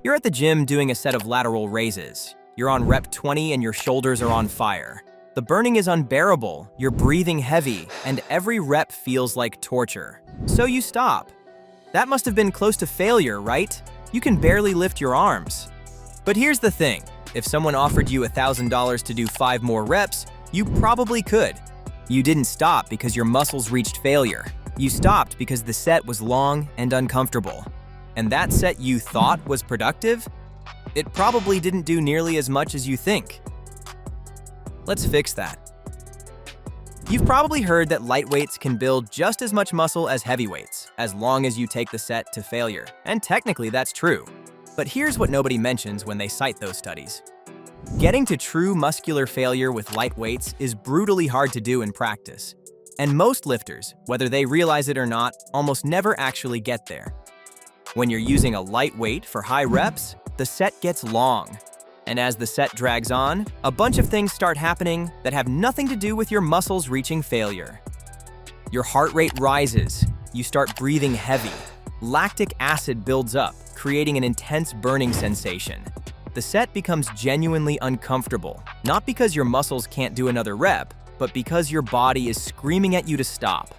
You're at the gym doing a set of lateral raises. You're on rep 20 and your shoulders are on fire. The burning is unbearable, you're breathing heavy, and every rep feels like torture. So you stop. That must have been close to failure, right? You can barely lift your arms. But here's the thing, if someone offered you $1,000 to do 5 more reps, you probably could. You didn't stop because your muscles reached failure. You stopped because the set was long and uncomfortable. And that set you thought was productive? It probably didn't do nearly as much as you think. Let's fix that. You've probably heard that light weights can build just as much muscle as heavy weights, as long as you take the set to failure. And technically that's true. But here's what nobody mentions when they cite those studies. Getting to true muscular failure with light weights is brutally hard to do in practice. And most lifters, whether they realize it or not, almost never actually get there. When you're using a light weight for high reps, the set gets long. And as the set drags on, a bunch of things start happening that have nothing to do with your muscles reaching failure. Your heart rate rises, you start breathing heavy, lactic acid builds up, creating an intense burning sensation. The set becomes genuinely uncomfortable, not because your muscles can't do another rep, but because your body is screaming at you to stop.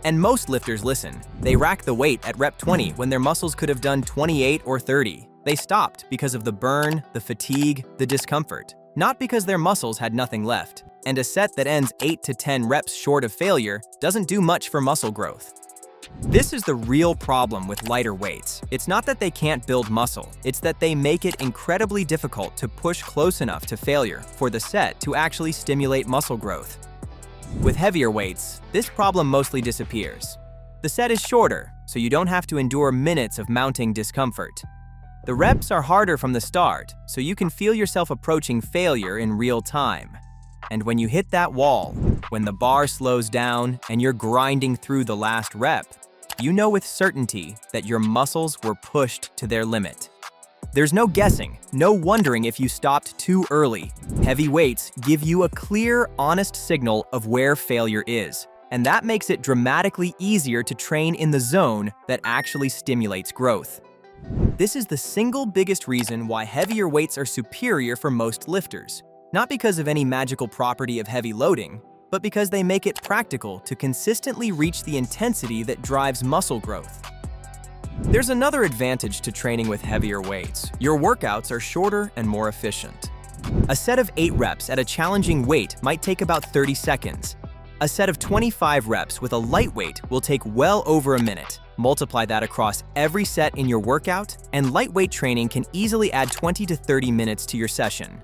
And most lifters listen. They rack the weight at rep 20 when their muscles could have done 28 or 30. They stopped because of the burn, the fatigue, the discomfort, not because their muscles had nothing left. And a set that ends 8 to 10 reps short of failure doesn't do much for muscle growth. This is the real problem with lighter weights. It's not that they can't build muscle, it's that they make it incredibly difficult to push close enough to failure for the set to actually stimulate muscle growth. With heavier weights, this problem mostly disappears. The set is shorter, so you don't have to endure minutes of mounting discomfort. The reps are harder from the start, so you can feel yourself approaching failure in real time. And when you hit that wall, when the bar slows down and you're grinding through the last rep, you know with certainty that your muscles were pushed to their limit. There's no guessing, no wondering if you stopped too early. Heavy weights give you a clear, honest signal of where failure is, and that makes it dramatically easier to train in the zone that actually stimulates growth. This is the single biggest reason why heavier weights are superior for most lifters. Not because of any magical property of heavy loading, but because they make it practical to consistently reach the intensity that drives muscle growth. There's another advantage to training with heavier weights. Your workouts are shorter and more efficient. A set of 8 reps at a challenging weight might take about 30 seconds. A set of 25 reps with a light weight will take well over a minute. Multiply that across every set in your workout, and lightweight training can easily add 20 to 30 minutes to your session.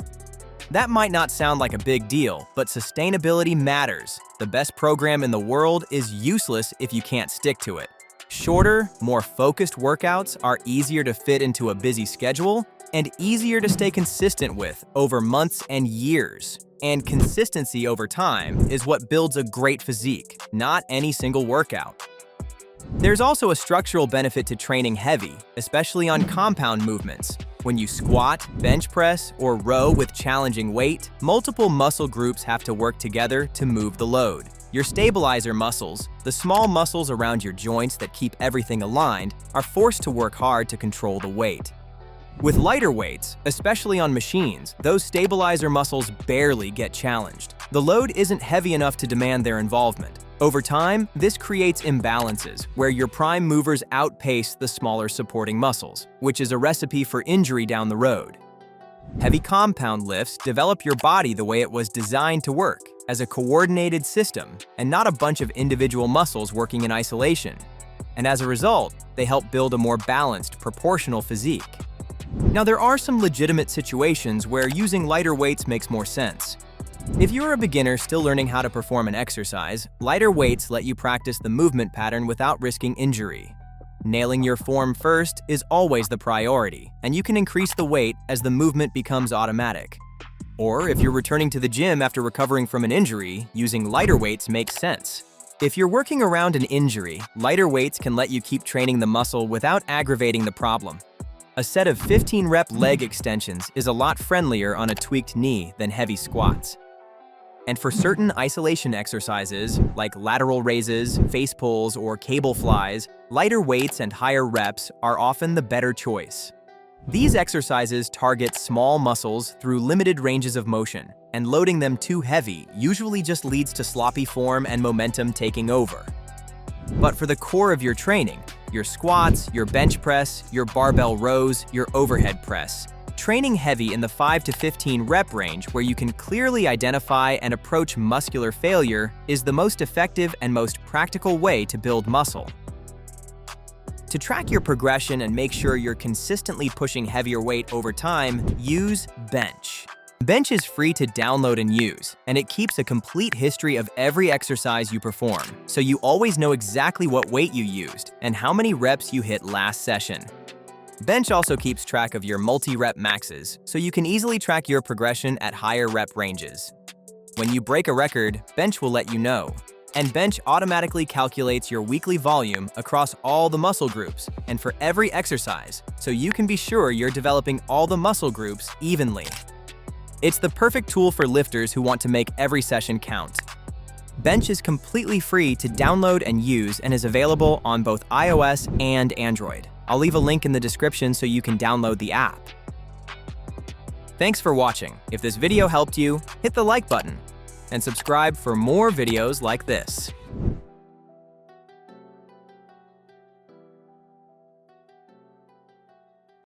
That might not sound like a big deal, but sustainability matters. The best program in the world is useless if you can't stick to it. Shorter, more focused workouts are easier to fit into a busy schedule and easier to stay consistent with over months and years. And consistency over time is what builds a great physique, not any single workout. There's also a structural benefit to training heavy, especially on compound movements. When you squat, bench press, or row with challenging weight, multiple muscle groups have to work together to move the load. Your stabilizer muscles, the small muscles around your joints that keep everything aligned, are forced to work hard to control the weight. With lighter weights, especially on machines, those stabilizer muscles barely get challenged. The load isn't heavy enough to demand their involvement. Over time, this creates imbalances, where your prime movers outpace the smaller supporting muscles, which is a recipe for injury down the road. Heavy compound lifts develop your body the way it was designed to work, as a coordinated system, and not a bunch of individual muscles working in isolation. And as a result, they help build a more balanced, proportional physique. Now, there are some legitimate situations where using lighter weights makes more sense. If you're a beginner still learning how to perform an exercise, lighter weights let you practice the movement pattern without risking injury. Nailing your form first is always the priority, and you can increase the weight as the movement becomes automatic. Or if you're returning to the gym after recovering from an injury, using lighter weights makes sense. If you're working around an injury, lighter weights can let you keep training the muscle without aggravating the problem. A set of 15-rep leg extensions is a lot friendlier on a tweaked knee than heavy squats. And for certain isolation exercises, like lateral raises, face pulls, or cable flies, lighter weights and higher reps are often the better choice. These exercises target small muscles through limited ranges of motion, and loading them too heavy usually just leads to sloppy form and momentum taking over. But for the core of your training, your squats, your bench press, your barbell rows, your overhead press, training heavy in the 5 to 15 rep range where you can clearly identify and approach muscular failure is the most effective and most practical way to build muscle. To track your progression and make sure you're consistently pushing heavier weight over time, use Bench. Bench is free to download and use, and it keeps a complete history of every exercise you perform, so you always know exactly what weight you used and how many reps you hit last session. Bench also keeps track of your multi-rep maxes, so you can easily track your progression at higher rep ranges. When you break a record, Bench will let you know. And Bench automatically calculates your weekly volume across all the muscle groups and for every exercise, so you can be sure you're developing all the muscle groups evenly. It's the perfect tool for lifters who want to make every session count. Bench is completely free to download and use and is available on both iOS and Android. I'll leave a link in the description so you can download the app. Thanks for watching. If this video helped you, hit the like button and subscribe for more videos like this.